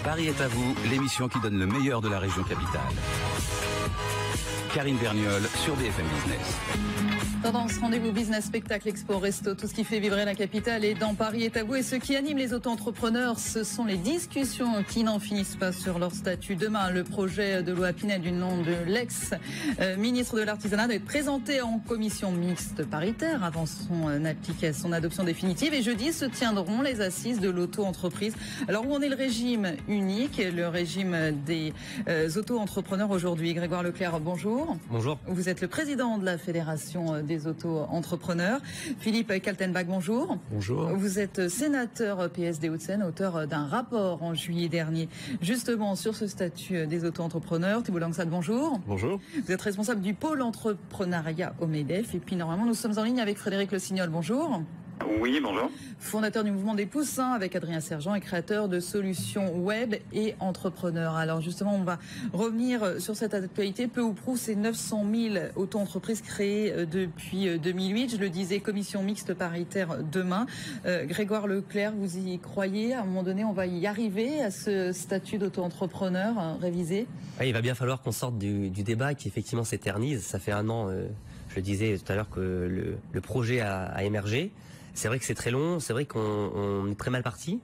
Paris est à vous, l'émission qui donne le meilleur de la région capitale. Karine Verniol sur BFM Business. Tendance, rendez-vous business, spectacle, expo, resto, tout ce qui fait vibrer la capitale est dans Paris est à vous. Et ce qui anime les auto-entrepreneurs, ce sont les discussions qui n'en finissent pas sur leur statut. Demain, le projet de loi Pinel du nom de l'ex-ministre de l'Artisanat doit être présenté en commission mixte paritaire avant son adoption définitive. Et jeudi se tiendront les assises de l'auto-entreprise. Alors où en est le régime unique, le régime des auto-entrepreneurs aujourd'hui? Grégoire Leclerc, bonjour. Bonjour. Vous êtes le président de la Fédération des auto-entrepreneurs. Philippe Kaltenbach, bonjour. Bonjour. Vous êtes sénateur PS des Hauts-de-Seine, auteur d'un rapport en juillet dernier, justement sur ce statut des auto-entrepreneurs. Thibault Langsat, bonjour. Bonjour. Vous êtes responsable du pôle entrepreneuriat au MEDEF. Et puis normalement, nous sommes en ligne avec Frédéric Le Signol. Bonjour. Oui, bonjour. Fondateur du mouvement des Poussins avec Adrien Sergent et créateur de solutions web et entrepreneur. Alors justement, on va revenir sur cette actualité. Peu ou prou, c'est 900 000 auto-entreprises créées depuis 2008. Je le disais, commission mixte paritaire demain. Grégoire Leclerc, vous y croyez? À un moment donné, on va y arriver à ce statut d'auto-entrepreneur révisé? Il va bien falloir qu'on sorte du débat qui effectivement s'éternise. Ça fait un an, je le disais tout à l'heure, que le projet a émergé. C'est vrai que c'est très long, c'est vrai qu'on est très mal parti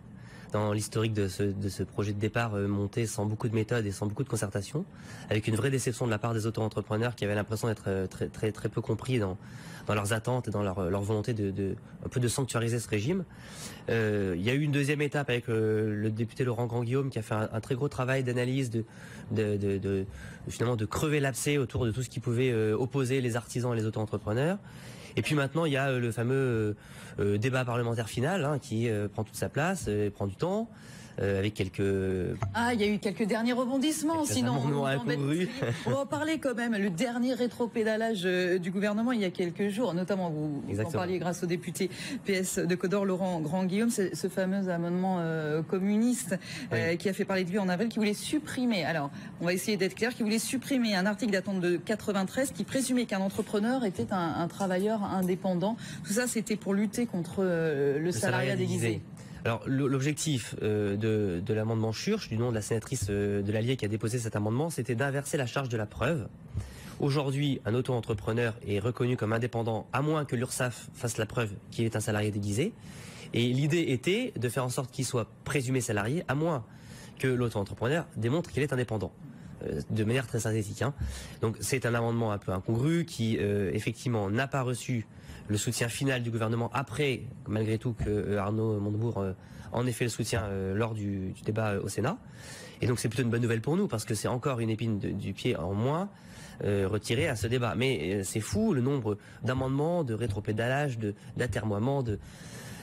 dans l'historique de ce projet de départ monté sans beaucoup de méthode et sans beaucoup de concertation, avec une vraie déception de la part des auto-entrepreneurs qui avaient l'impression d'être très peu compris dans leurs attentes et dans leur volonté un peu de sanctuariser ce régime. Il y a eu une deuxième étape avec le député Laurent Grandguillaume qui a fait un très gros travail d'analyse finalement de crever l'abcès autour de tout ce qui pouvait opposer les artisans et les auto-entrepreneurs. Et puis maintenant, il y a le fameux débat parlementaire final qui prend toute sa place, prend du temps, avec quelques... Ah, il y a eu quelques derniers rebondissements, sinon on va en parler quand même. Le dernier rétropédalage du gouvernement il y a quelques jours, notamment vous en parliez grâce au député PS de Codor, Laurent Grandguillaume, ce fameux amendement communiste qui a fait parler de lui en avril, qui voulait supprimer, alors on va essayer d'être clair, qui voulait supprimer un article datant de 93 qui présumait qu'un entrepreneur était un travailleur indépendant. Tout ça, c'était pour lutter contre le salariat déguisé. Alors l'objectif de l'amendement Schurch, du nom de la sénatrice de l'Allier qui a déposé cet amendement, c'était d'inverser la charge de la preuve. Aujourd'hui, un auto-entrepreneur est reconnu comme indépendant à moins que l'URSSAF fasse la preuve qu'il est un salarié déguisé. Et l'idée était de faire en sorte qu'il soit présumé salarié à moins que l'auto-entrepreneur démontre qu'il est indépendant. De manière très synthétique. Donc c'est un amendement un peu incongru qui effectivement n'a pas reçu le soutien final du gouvernement après, malgré tout, que Arnaud Montebourg en ait fait le soutien lors du débat au Sénat. Et donc c'est plutôt une bonne nouvelle pour nous parce que c'est encore une épine du pied en moins retirée à ce débat. Mais c'est fou le nombre d'amendements, de rétropédalages, d'atermoiements, de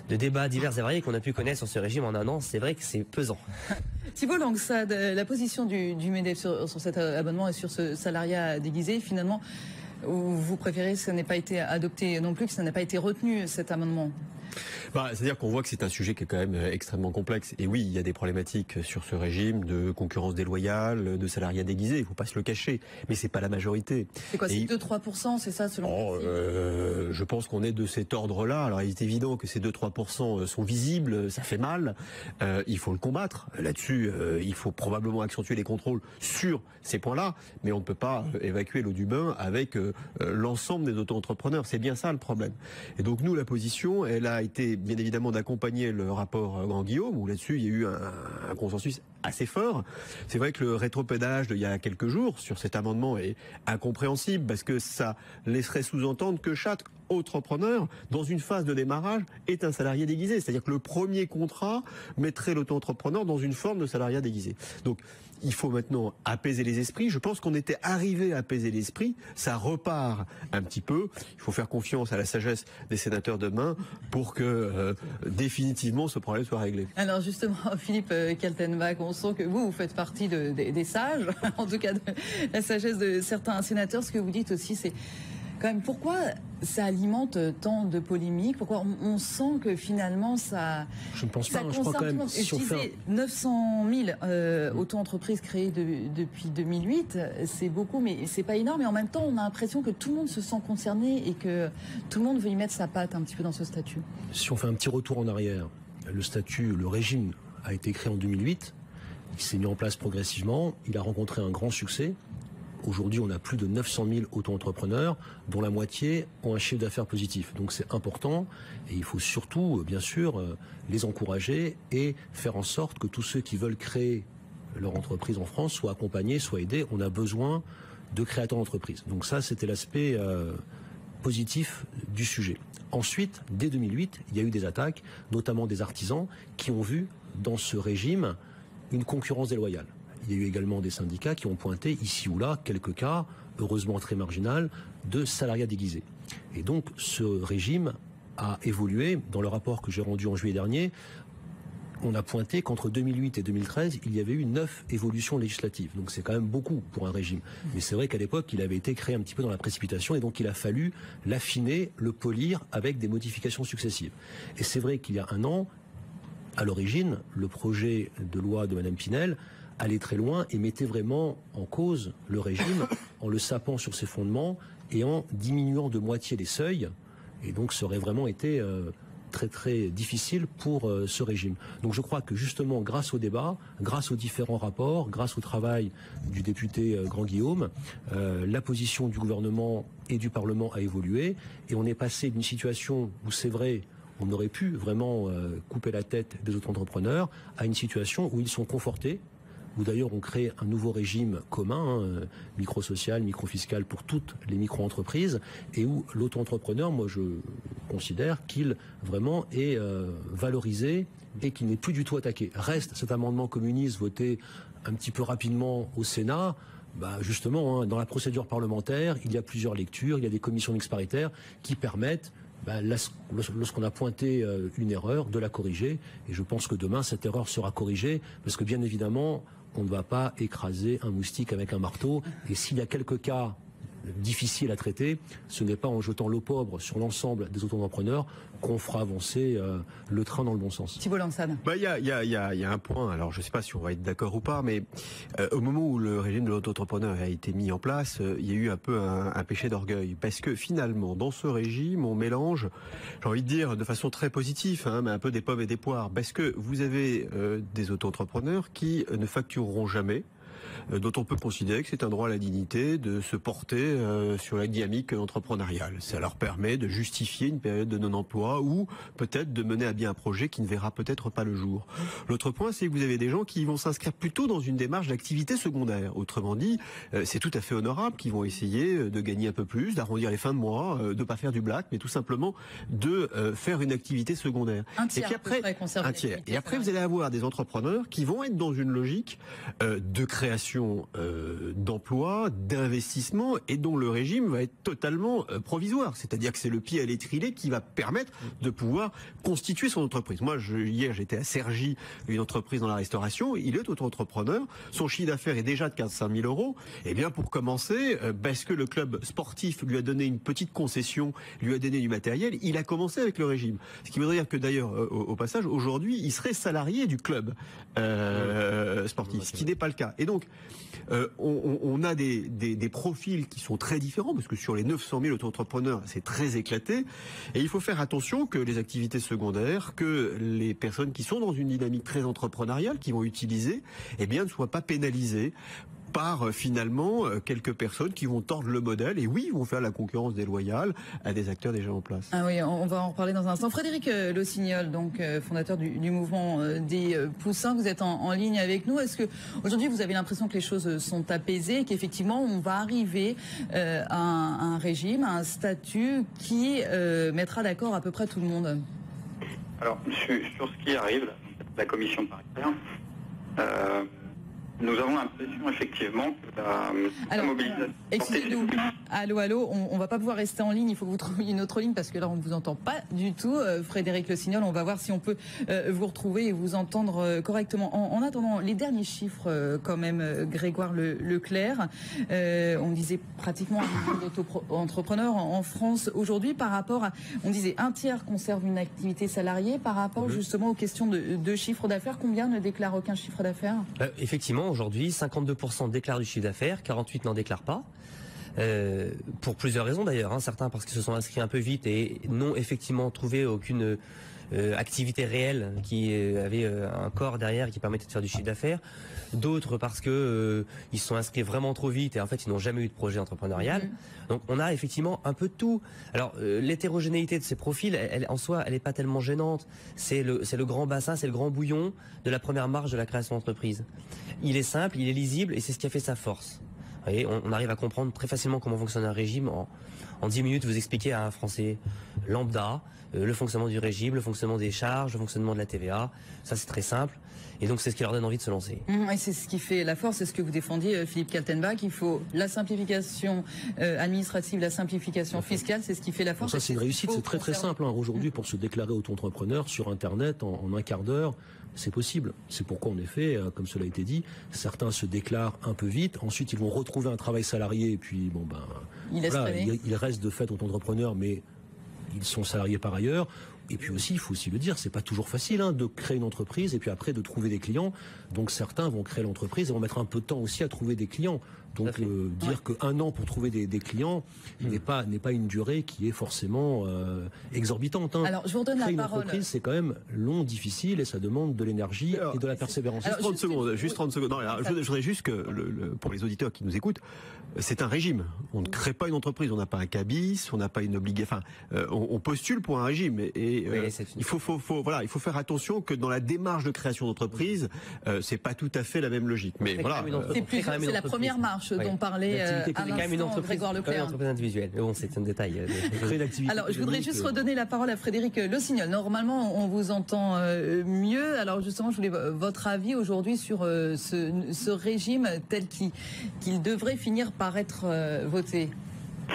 débats divers et variés qu'on a pu connaître sur ce régime en un an. C'est vrai que c'est pesant. Thibault Langsat, la position du MEDEF sur cet abonnement et sur ce salariat déguisé, finalement, vous préférez que ça n'ait pas été adopté non plus, que ça n'ait pas été retenu, cet amendement? C'est-à-dire qu'on voit que c'est un sujet qui est quand même extrêmement complexe. Et oui, il y a des problématiques sur ce régime de concurrence déloyale, de salariat déguisé, il ne faut pas se le cacher. Mais c'est pas la majorité. C'est quoi, c'est 2-3%, c'est ça selon vous? Je pense qu'on est de cet ordre-là. Alors il est évident que ces 2-3% sont visibles, ça fait mal. Il faut le combattre. Là-dessus, il faut probablement accentuer les contrôles sur ces points-là. Mais on ne peut pas évacuer l'eau du bain avec l'ensemble des auto-entrepreneurs. C'est bien ça le problème. Et donc nous, la position, elle a été bien évidemment d'accompagner le rapport Grandguillaume, où là-dessus il y a eu un consensus assez fort. C'est vrai que le rétropédalage d'il y a quelques jours sur cet amendement est incompréhensible parce que ça laisserait sous-entendre que chaque entrepreneur, dans une phase de démarrage, est un salarié déguisé. C'est-à-dire que le premier contrat mettrait l'auto-entrepreneur dans une forme de salariat déguisé. Donc, il faut maintenant apaiser les esprits. Je pense qu'on était arrivé à apaiser l'esprit. Ça repart un petit peu. Il faut faire confiance à la sagesse des sénateurs demain pour que définitivement ce problème soit réglé. Alors justement, Philippe Kaltenbach, on sent que vous faites partie des sages, en tout cas de la sagesse de certains sénateurs. Ce que vous dites aussi, c'est quand même pourquoi ça alimente tant de polémiques, pourquoi on sent que finalement ça... Je ne pense pas, je crois quand même... Si on fait 900 000 auto-entreprises créées depuis 2008, c'est beaucoup, mais c'est pas énorme. Et en même temps, on a l'impression que tout le monde se sent concerné et que tout le monde veut y mettre sa patte un petit peu dans ce statut. Si on fait un petit retour en arrière, le statut, le régime a été créé en 2008. Il s'est mis en place progressivement. Il a rencontré un grand succès. Aujourd'hui, on a plus de 900 000 auto-entrepreneurs, dont la moitié ont un chiffre d'affaires positif. Donc c'est important et il faut surtout, bien sûr, les encourager et faire en sorte que tous ceux qui veulent créer leur entreprise en France soient accompagnés, soient aidés. On a besoin de créateurs d'entreprise. Donc ça, c'était l'aspect positif du sujet. Ensuite, dès 2008, il y a eu des attaques, notamment des artisans, qui ont vu dans ce régime une concurrence déloyale. Il y a eu également des syndicats qui ont pointé ici ou là quelques cas, heureusement très marginal, de salariat déguisé. Et donc ce régime a évolué. Dans le rapport que j'ai rendu en juillet dernier, on a pointé qu'entre 2008 et 2013, il y avait eu 9 évolutions législatives. Donc c'est quand même beaucoup pour un régime. Mais c'est vrai qu'à l'époque, il avait été créé un petit peu dans la précipitation et donc il a fallu l'affiner, le polir avec des modifications successives. Et c'est vrai qu'il y a un an, à l'origine, le projet de loi de Mme Pinel allait très loin et mettait vraiment en cause le régime en le sapant sur ses fondements et en diminuant de moitié les seuils. Et donc ça aurait vraiment été très très difficile pour ce régime. Donc je crois que justement grâce au débat, grâce aux différents rapports, grâce au travail du député Grand-Guillaume, la position du gouvernement et du Parlement a évolué et on est passé d'une situation où c'est vrai, on aurait pu vraiment couper la tête des auto-entrepreneurs à une situation où ils sont confortés, où d'ailleurs on crée un nouveau régime commun, micro-social, micro-fiscal pour toutes les micro-entreprises, et où l'auto-entrepreneur, moi je considère qu'il vraiment est valorisé et qu'il n'est plus du tout attaqué. Reste cet amendement communiste voté un petit peu rapidement au Sénat. Justement, dans la procédure parlementaire, il y a plusieurs lectures, il y a des commissions mixtes paritaires qui permettent, lorsqu'on a pointé une erreur, de la corriger. Et je pense que demain, cette erreur sera corrigée, parce que bien évidemment, on ne va pas écraser un moustique avec un marteau. Et s'il y a quelques cas difficiles à traiter, ce n'est pas en jetant l'opprobre sur l'ensemble des auto-entrepreneurs qu'on fera avancer le train dans le bon sens. Thibault Lansane. Il y a un point, alors je ne sais pas si on va être d'accord ou pas, mais au moment où le régime de l'auto-entrepreneur a été mis en place, il y a eu un peu un péché d'orgueil. Parce que finalement, dans ce régime, on mélange, j'ai envie de dire de façon très positive, mais un peu des pommes et des poires. Parce que vous avez des auto-entrepreneurs qui ne factureront jamais, dont on peut considérer que c'est un droit à la dignité de se porter sur la dynamique entrepreneuriale. Ça leur permet de justifier une période de non-emploi ou peut-être de mener à bien un projet qui ne verra peut-être pas le jour. L'autre point, c'est que vous avez des gens qui vont s'inscrire plutôt dans une démarche d'activité secondaire. Autrement dit, c'est tout à fait honorable, qui vont essayer de gagner un peu plus, d'arrondir les fins de mois, de pas faire du black, mais tout simplement de faire une activité secondaire. Un tiers, et puis après, un tiers. Et après, vous allez avoir des entrepreneurs qui vont être dans une logique de création d'emplois, d'investissement, et dont le régime va être totalement provisoire. C'est-à-dire que c'est le pied à l'étrier qui va permettre de pouvoir constituer son entreprise. Moi, hier, j'étais à Cergy, une entreprise dans la restauration. Il est auto-entrepreneur. Son chiffre d'affaires est déjà de 15 000 €. Eh bien, pour commencer, parce que le club sportif lui a donné une petite concession, lui a donné du matériel, il a commencé avec le régime. Ce qui voudrait dire que d'ailleurs, au passage, aujourd'hui, il serait salarié du club sportif, ce qui n'est pas le cas. Et donc, on a des profils qui sont très différents, parce que sur les 900 000 auto-entrepreneurs, c'est très éclaté. Et il faut faire attention que les activités secondaires, que les personnes qui sont dans une dynamique très entrepreneuriale, qui vont utiliser, eh bien, ne soient pas pénalisées par finalement quelques personnes qui vont tordre le modèle et oui, vont faire la concurrence déloyale à des acteurs déjà en place. Ah oui, on va en reparler dans un instant. Frédéric Lossignol, donc fondateur du mouvement des Poussins, vous êtes en ligne avec nous. Est-ce que aujourd'hui vous avez l'impression que les choses sont apaisées et qu'effectivement on va arriver à un régime, à un statut qui mettra d'accord à peu près tout le monde? Alors sur ce qui arrive, la commission paritaire, nous avons l'impression effectivement que la mobilisation... Excusez-nous, allô, on va pas pouvoir rester en ligne, il faut que vous trouviez une autre ligne parce que là on ne vous entend pas du tout. Frédéric Lossignol, on va voir si on peut vous retrouver et vous entendre correctement. En attendant, les derniers chiffres quand même, Grégoire Leclerc, on disait pratiquement 1 million d'auto-entrepreneurs en France aujourd'hui par rapport à, on disait un tiers conserve une activité salariée par rapport justement aux questions de chiffre d'affaires. Combien ne déclarent aucun chiffre d'affaires? Effectivement, aujourd'hui, 52% déclarent du chiffre d'affaires, 48% n'en déclarent pas. Pour plusieurs raisons d'ailleurs, certains parce qu'ils se sont inscrits un peu vite et n'ont effectivement trouvé aucune activité réelle qui avait un corps derrière qui permettait de faire du chiffre d'affaires. D'autres parce que ils se sont inscrits vraiment trop vite et en fait ils n'ont jamais eu de projet entrepreneurial. Donc on a effectivement un peu de tout. Alors l'hétérogénéité de ces profils, en soi, elle n'est pas tellement gênante. C'est le grand bassin, c'est le grand bouillon de la première marche de la création d'entreprise. Il est simple, il est lisible et c'est ce qui a fait sa force. Vous voyez, on arrive à comprendre très facilement comment fonctionne un régime. En 10 minutes, vous expliquez à un Français lambda le fonctionnement du régime, le fonctionnement des charges, le fonctionnement de la TVA. Ça, c'est très simple. Et donc, c'est ce qui leur donne envie de se lancer. Et c'est ce qui fait la force, c'est ce que vous défendiez, Philippe Kaltenbach. Il faut la simplification administrative, la simplification fiscale, c'est ce qui fait la force. Donc ça, c'est une réussite, c'est très simple. Aujourd'hui, pour se déclarer auto-entrepreneur sur Internet, en un quart d'heure, c'est possible. C'est pourquoi, en effet, comme cela a été dit, certains se déclarent un peu vite. Ensuite, ils vont retrouver un travail salarié et puis, ils restent de fait auto-entrepreneurs, mais ils sont salariés par ailleurs. Et puis aussi, il faut aussi le dire, c'est pas toujours facile de créer une entreprise et puis après de trouver des clients. Donc certains vont créer l'entreprise et vont mettre un peu de temps aussi à trouver des clients. Donc dire qu'un an pour trouver des clients n'est pas une durée qui est forcément exorbitante. Alors je vous redonne créer la une parole. Entreprise, c'est quand même long, difficile et ça demande de l'énergie et de la persévérance. Juste 30 secondes. Non, alors, je voudrais juste que, pour les auditeurs qui nous écoutent, c'est un régime. On ne crée pas une entreprise, on n'a pas un cabis, on n'a pas une obligation. Enfin, on postule pour un régime il faut faire attention que dans la démarche de création d'entreprise, c'est pas tout à fait la même logique. Mais voilà, c'est la première marche dont parlait à l'instant Grégoire Leclerc. Une entreprise individuelle. Mais bon, c'est un détail. Alors, je voudrais juste redonner la parole à Frédéric Lossignol. Normalement, on vous entend mieux. Alors, justement, je voulais votre avis aujourd'hui sur ce régime tel qu'il devrait finir par être voté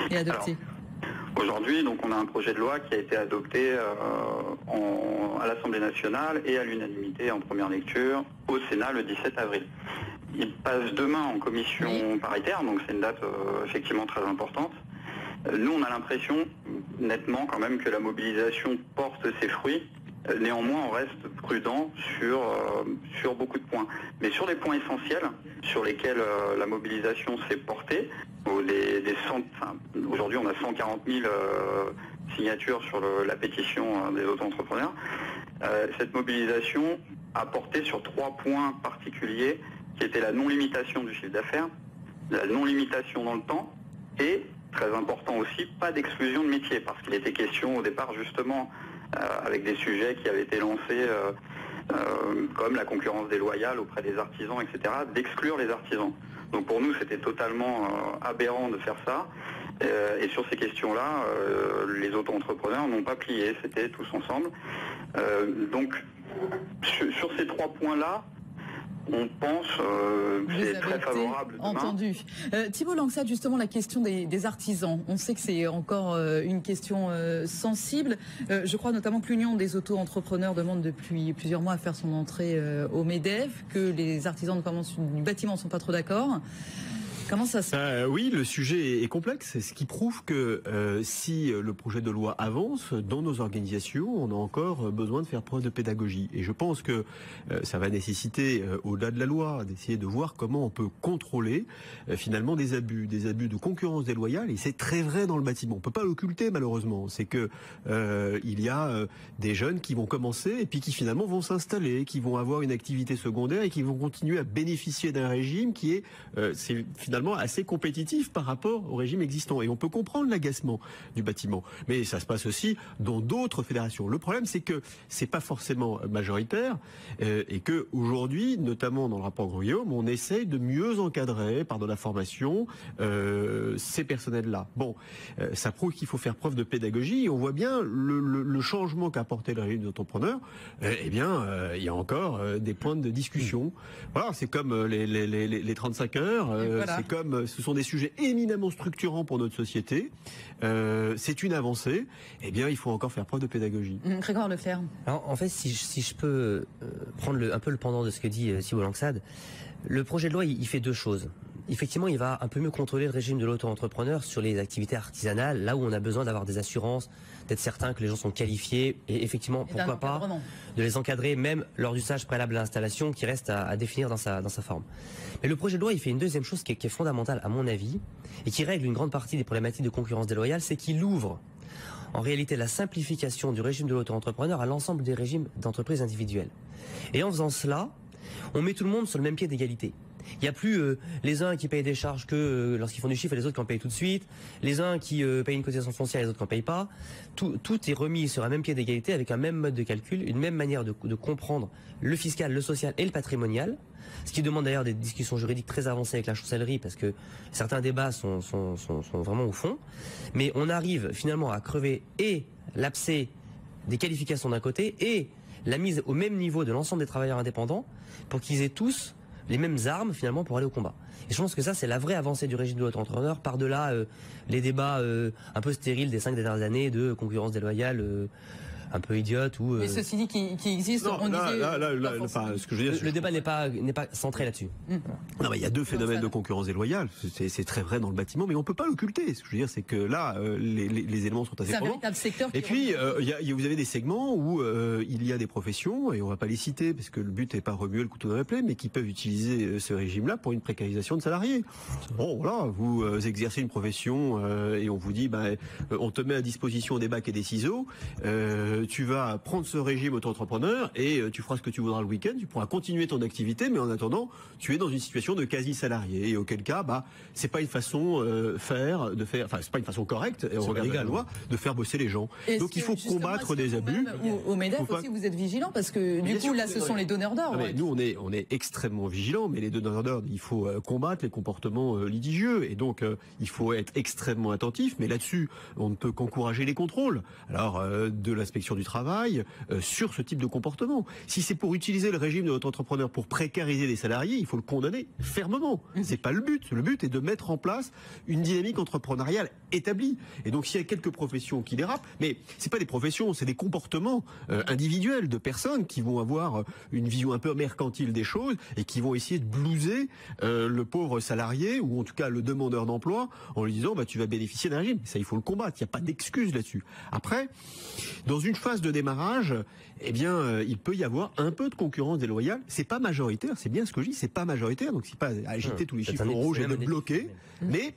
et adopté. Aujourd'hui, donc, on a un projet de loi qui a été adopté à l'Assemblée nationale et à l'unanimité en première lecture au Sénat le 17 avril. Il passe demain en commission paritaire, donc c'est une date effectivement très importante. Nous, on a l'impression, nettement quand même, que la mobilisation porte ses fruits. Néanmoins, on reste prudent sur beaucoup de points. Mais sur les points essentiels, sur lesquels la mobilisation s'est portée, aujourd'hui on a 140 000 signatures sur la pétition des auto-entrepreneurs, cette mobilisation a porté sur 3 points particuliers qui étaient la non-limitation du chiffre d'affaires, la non-limitation dans le temps et, très important aussi, pas d'exclusion de métier, parce qu'il était question au départ justement avec des sujets qui avaient été lancés comme la concurrence déloyale auprès des artisans, etc., d'exclure les artisans. Donc pour nous, c'était totalement aberrant de faire ça. Et sur ces questions-là, les auto-entrepreneurs n'ont pas plié, c'était tous ensemble. Donc sur ces 3 points-là, on pense que c'est très favorable demain. Entendu. Thibault Langsat, justement, la question des artisans. On sait que c'est encore une question sensible. Je crois notamment que l'Union des auto-entrepreneurs demande depuis plusieurs mois à faire son entrée au MEDEF, que les artisans du bâtiment ne sont pas trop d'accord. Comment ça se fait ? Oui, le sujet est complexe. C'est ce qui prouve que si le projet de loi avance, dans nos organisations, on a encore besoin de faire preuve de pédagogie. Et je pense que ça va nécessiter, au-delà de la loi, d'essayer de voir comment on peut contrôler finalement des abus de concurrence déloyale. Et c'est très vrai dans le bâtiment. On peut pas l'occulter malheureusement. C'est que il y a des jeunes qui vont commencer et puis qui finalement vont s'installer, qui vont avoir une activité secondaire et qui vont continuer à bénéficier d'un régime qui est finalement assez compétitif par rapport au régime existant. Et on peut comprendre l'agacement du bâtiment. Mais ça se passe aussi dans d'autres fédérations. Le problème, c'est que c'est pas forcément majoritaire et que aujourd'hui, notamment dans le rapport Guillaume, on essaye de mieux encadrer par de la formation ces personnels-là. Bon, ça prouve qu'il faut faire preuve de pédagogie. Et on voit bien le changement qu'a apporté le régime des entrepreneurs. Il y a encore des points de discussion. Voilà, c'est comme les 35 heures. Voilà. Ce sont des sujets éminemment structurants pour notre société. C'est une avancée. Eh bien, il faut encore faire preuve de pédagogie. Grégoire Leclerc. Alors, en fait, si je peux prendre un peu le pendant de ce que dit Thibault Langsat, le projet de loi, il fait 2 choses. Effectivement, il va un peu mieux contrôler le régime de l'auto-entrepreneur sur les activités artisanales, là où on a besoin d'avoir des assurances, d'être certain que les gens sont qualifiés, et effectivement, pourquoi pas, de les encadrer, même lors du stage préalable à l'installation, qui reste à définir dans sa forme. Mais le projet de loi, il fait une deuxième chose qui est fondamentale, à mon avis, et qui règle une grande partie des problématiques de concurrence déloyale, c'est qu'il ouvre en réalité la simplification du régime de l'auto-entrepreneur à l'ensemble des régimes d'entreprises individuelles. Et en faisant cela, on met tout le monde sur le même pied d'égalité. Il n'y a plus les uns qui payent des charges que lorsqu'ils font du chiffre et les autres qui en payent tout de suite, les uns qui payent une cotisation foncière et les autres qui n'en payent pas. Tout est remis sur un même pied d'égalité avec un même mode de calcul, une même manière de comprendre le fiscal, le social et le patrimonial. Ce qui demande d'ailleurs des discussions juridiques très avancées avec la chancellerie parce que certains débats sont vraiment au fond. Mais on arrive finalement à crever et l'abcès des qualifications d'un côté et la mise au même niveau de l'ensemble des travailleurs indépendants pour qu'ils aient tous les mêmes armes finalement pour aller au combat. Et je pense que ça c'est la vraie avancée du régime de l'auto-entrepreneur par-delà les débats un peu stériles des 5 dernières années de concurrence déloyale un peu idiote ou. Mais ceci dit, qui existe. Non, ce que je veux dire, le débat n'est pas centré là-dessus. Non, mais il y a deux phénomènes de concurrence déloyale. C'est très vrai dans le bâtiment, mais on peut pas l'occulter. Ce que je veux dire, c'est que là, les éléments sont assez probants. C'est un véritable secteur. Et puis, vous avez des segments où il y a des professions, et on va pas les citer parce que le but n'est pas remuer le couteau dans la plaie, mais qui peuvent utiliser ce régime-là pour une précarisation de salariés. Bon, voilà, vous exercez une profession et on vous dit, on te met à disposition des bacs et des ciseaux. Tu vas prendre ce régime auto-entrepreneur et tu feras ce que tu voudras le week-end, tu pourras continuer ton activité, mais en attendant, tu es dans une situation de quasi-salarié. Et auquel cas, c'est pas une façon c'est pas une façon correcte, au regard de la loi, de faire bosser les gens. Donc il faut combattre des abus. Au MEDEF aussi, vous êtes vigilants parce que du coup, là, ce sont les donneurs d'ordre. Nous, on est extrêmement vigilants, mais les donneurs d'ordre, il faut combattre les comportements litigieux. Et donc, il faut être extrêmement attentif, mais là-dessus, on ne peut qu'encourager les contrôles. Alors, de l'inspection du travail sur ce type de comportement. Si c'est pour utiliser le régime de votre entrepreneur pour précariser les salariés, il faut le condamner fermement. C'est pas le but. Le but est de mettre en place une dynamique entrepreneuriale établie. Et donc s'il y a quelques professions qui dérapent, mais c'est pas des professions, c'est des comportements individuels de personnes qui vont avoir une vision un peu mercantile des choses et qui vont essayer de blouser le pauvre salarié ou en tout cas le demandeur d'emploi en lui disant tu vas bénéficier d'un régime. Ça, il faut le combattre. Il n'y a pas d'excuse là-dessus. Après, dans une phase de démarrage, il peut y avoir un peu de concurrence déloyale. C'est pas majoritaire, c'est bien ce que je dis, c'est pas majoritaire, donc c'est pas agiter tous les chiffres rouges et de bloquer, mais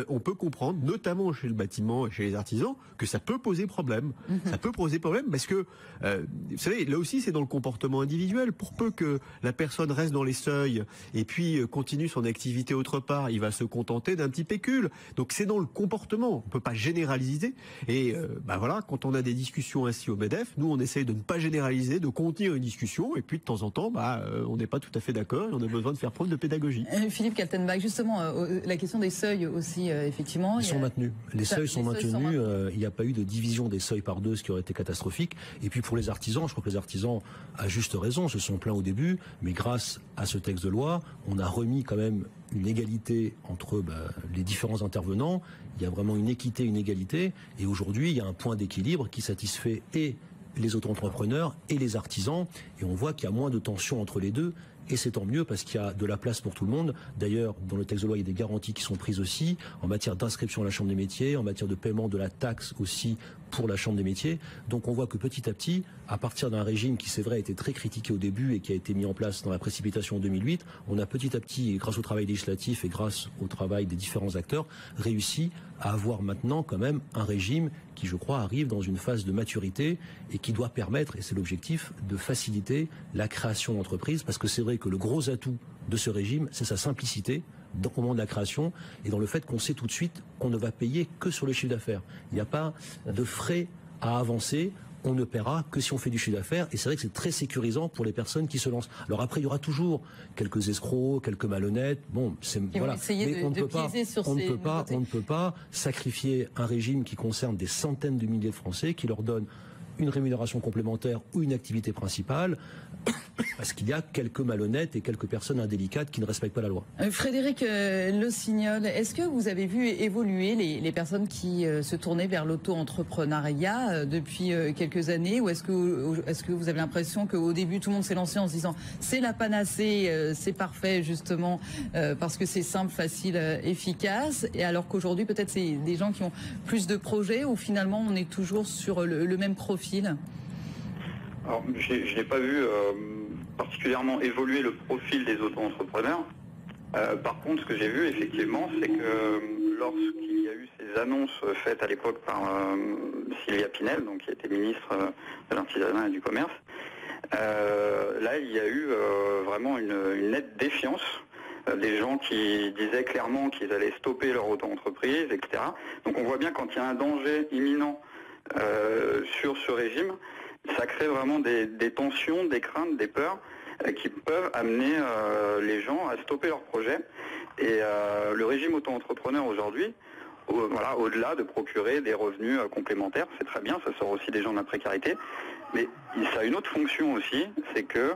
on peut comprendre, notamment chez le bâtiment et chez les artisans, que ça peut poser problème. Ça peut poser problème parce que, vous savez, là aussi c'est dans le comportement individuel. Pour peu que la personne reste dans les seuils et puis continue son activité autre part, il va se contenter d'un petit pécule. Donc c'est dans le comportement, on peut pas généraliser. Et voilà, quand on a des discussions ainsi au MEDEF, nous on essaye de ne pas généraliser, de contenir une discussion, et puis de temps en temps, on n'est pas tout à fait d'accord et on a besoin de faire preuve de pédagogie. Philippe Kaltenbach, justement, la question des seuils aussi, effectivement. Ils sont maintenus. Les seuils sont maintenus. Il n'y a pas eu de division des seuils par deux, ce qui aurait été catastrophique. Et puis pour les artisans, je crois que les artisans, à juste raison, se sont plaints au début, mais grâce à ce texte de loi, on a remis quand même une égalité entre les différents intervenants. Il y a vraiment une équité, une égalité. Et aujourd'hui, il y a un point d'équilibre qui satisfait et les auto-entrepreneurs et les artisans. Et on voit qu'il y a moins de tension entre les deux. Et c'est tant mieux parce qu'il y a de la place pour tout le monde. D'ailleurs, dans le texte de loi, il y a des garanties qui sont prises aussi en matière d'inscription à la Chambre des métiers, en matière de paiement de la taxe aussi pour la Chambre des métiers. Donc on voit que petit à petit, à partir d'un régime qui c'est vrai a été très critiqué au début et qui a été mis en place dans la précipitation en 2008, on a petit à petit, grâce au travail législatif et grâce au travail des différents acteurs, réussi à avoir maintenant quand même un régime qui, je crois, arrive dans une phase de maturité et qui doit permettre, et c'est l'objectif, de faciliter la création d'entreprises, parce que c'est vrai que le gros atout de ce régime, c'est sa simplicité au moment de la création et dans le fait qu'on sait tout de suite qu'on ne va payer que sur le chiffre d'affaires. Il n'y a pas de frais à avancer. On ne paiera que si on fait du chiffre d'affaires, et c'est vrai que c'est très sécurisant pour les personnes qui se lancent. Alors après, il y aura toujours quelques escrocs, quelques malhonnêtes. Bon, c'est voilà. Mais on ne peut pas sacrifier un régime qui concerne des centaines de milliers de Français, qui leur donne une rémunération complémentaire ou une activité principale, parce qu'il y a quelques malhonnêtes et quelques personnes indélicates qui ne respectent pas la loi. Frédéric Lossignol, est-ce que vous avez vu évoluer les personnes qui se tournaient vers l'auto-entrepreneuriat depuis quelques années, ou est-ce que vous avez l'impression qu'au début tout le monde s'est lancé en se disant c'est la panacée, c'est parfait justement parce que c'est simple, facile, efficace, et alors qu'aujourd'hui peut-être c'est des gens qui ont plus de projets, ou finalement on est toujours sur le même profil? Alors, je n'ai pas vu particulièrement évoluer le profil des auto-entrepreneurs. Par contre, ce que j'ai vu, effectivement, c'est que lorsqu'il y a eu ces annonces faites à l'époque par Sylvia Pinel, donc qui était ministre de l'Artisanat et du Commerce. Là, il y a eu vraiment une nette défiance des gens qui disaient clairement qu'ils allaient stopper leur auto-entreprise, etc. Donc on voit bien quand il y a un danger imminent sur ce régime, ça crée vraiment des tensions, des craintes, des peurs qui peuvent amener les gens à stopper leur projet. Et le régime auto-entrepreneur aujourd'hui, voilà, au-delà de procurer des revenus complémentaires, c'est très bien, ça sort aussi des gens de la précarité, mais ça a une autre fonction aussi, c'est que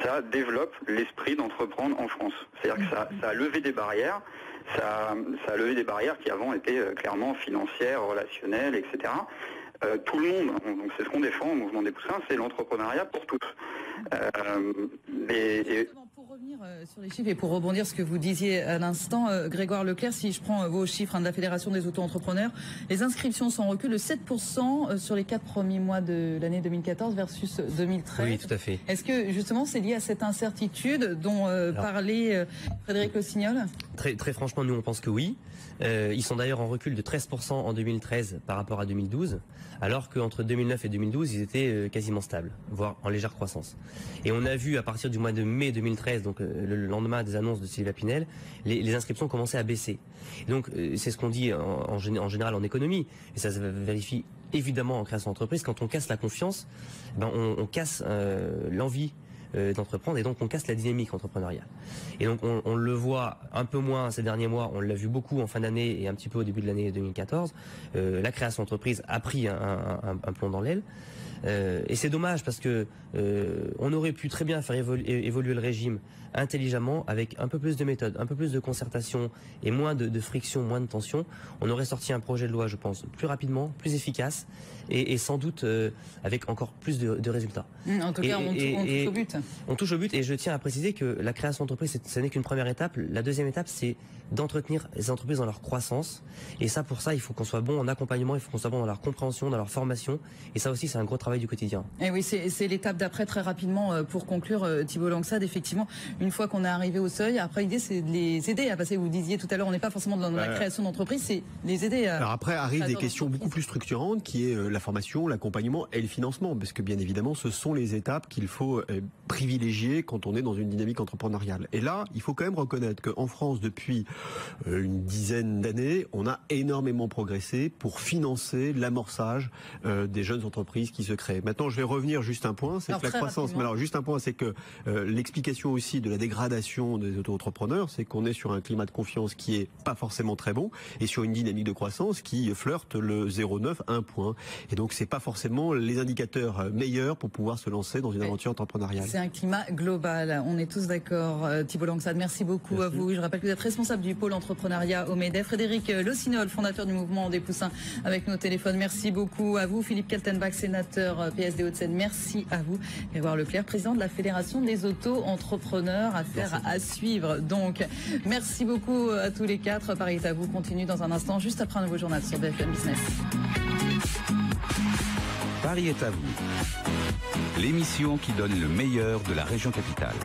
ça développe l'esprit d'entreprendre en France. C'est-à-dire que ça a levé des barrières, ça a levé des barrières qui avant étaient clairement financières, relationnelles, etc. Tout le monde, donc c'est ce qu'on défend au mouvement des Poussins, c'est l'entrepreneuriat pour tous. Pour revenir sur les chiffres et pour rebondir ce que vous disiez à l'instant, Grégoire Leclerc, si je prends vos chiffres de la Fédération des auto-entrepreneurs, les inscriptions sont en recul de 7% sur les 4 premiers mois de l'année 2014 versus 2013. Oui, tout à fait. Est-ce que justement c'est lié à cette incertitude dont parlait Frédéric Lossignol ? Très franchement, nous on pense que oui. Ils sont d'ailleurs en recul de 13% en 2013 par rapport à 2012, alors qu'entre 2009 et 2012, ils étaient quasiment stables, voire en légère croissance. Et on a vu à partir du mois de mai 2013, donc le lendemain des annonces de Sylvia Pinel, les inscriptions commençaient à baisser. Et donc c'est ce qu'on dit en général en économie, et ça se vérifie évidemment en création d'entreprise. Quand on casse la confiance, on casse l'envie d'entreprendre, et donc on casse la dynamique entrepreneuriale. Et donc on le voit un peu moins ces derniers mois, on l'a vu beaucoup en fin d'année et un petit peu au début de l'année 2014. La création d'entreprise a pris un plomb dans l'aile. Et c'est dommage parce que on aurait pu très bien faire évoluer le régime intelligemment avec un peu plus de méthode, un peu plus de concertation et moins de friction, moins de tension. On aurait sorti un projet de loi, je pense, plus rapidement, plus efficace et sans doute avec encore plus de résultats. En tout cas, on touche au but. On touche au but, et je tiens à préciser que la création d'entreprise, ce n'est qu'une première étape. La deuxième étape, c'est d'entretenir les entreprises dans leur croissance. Et ça, pour ça, il faut qu'on soit bon en accompagnement, il faut qu'on soit bon dans leur compréhension, dans leur formation. Et ça aussi, c'est un gros travail du quotidien. Et oui, c'est l'étape d'après, très rapidement, pour conclure, Thibault Langsade. Effectivement, une fois qu'on est arrivé au seuil, après, l'idée, c'est de les aider à passer. Vous disiez tout à l'heure, on n'est pas forcément dans la création d'entreprise, c'est les aider à... Alors après, arrivent des questions beaucoup plus structurantes, qui est la formation, l'accompagnement et le financement. Parce que, bien évidemment, ce sont les étapes qu'il faut privilégier quand on est dans une dynamique entrepreneuriale. Et là, il faut quand même reconnaître qu'en France, depuis une dizaine d'années, on a énormément progressé pour financer l'amorçage des jeunes entreprises qui se créent. Maintenant, je vais revenir juste un point, c'est que la croissance. Mais alors, juste un point, c'est que l'explication aussi de la dégradation des auto-entrepreneurs, c'est qu'on est sur un climat de confiance qui est pas forcément très bon et sur une dynamique de croissance qui flirte le 0,9, 1 point. Et donc, c'est pas forcément les indicateurs meilleurs pour pouvoir se lancer dans une aventure entrepreneuriale. C'est un climat global. On est tous d'accord. Thibault Langsade, merci beaucoup à vous. Je rappelle que vous êtes responsable du pôle entrepreneuriat au MEDEF. Frédéric Lossignol, fondateur du mouvement des Poussins, avec nos téléphones. Merci beaucoup à vous. Philippe Kaltenbach, sénateur PSD Hauts-de-Seine. Merci à vous. Grégoire Leclerc, président de la Fédération des auto-entrepreneurs. Affaire à suivre. Donc, merci beaucoup à tous les quatre. Paris est à vous. Continue dans un instant, juste après un nouveau journal sur BFM Business. Paris est à vous. L'émission qui donne le meilleur de la région capitale.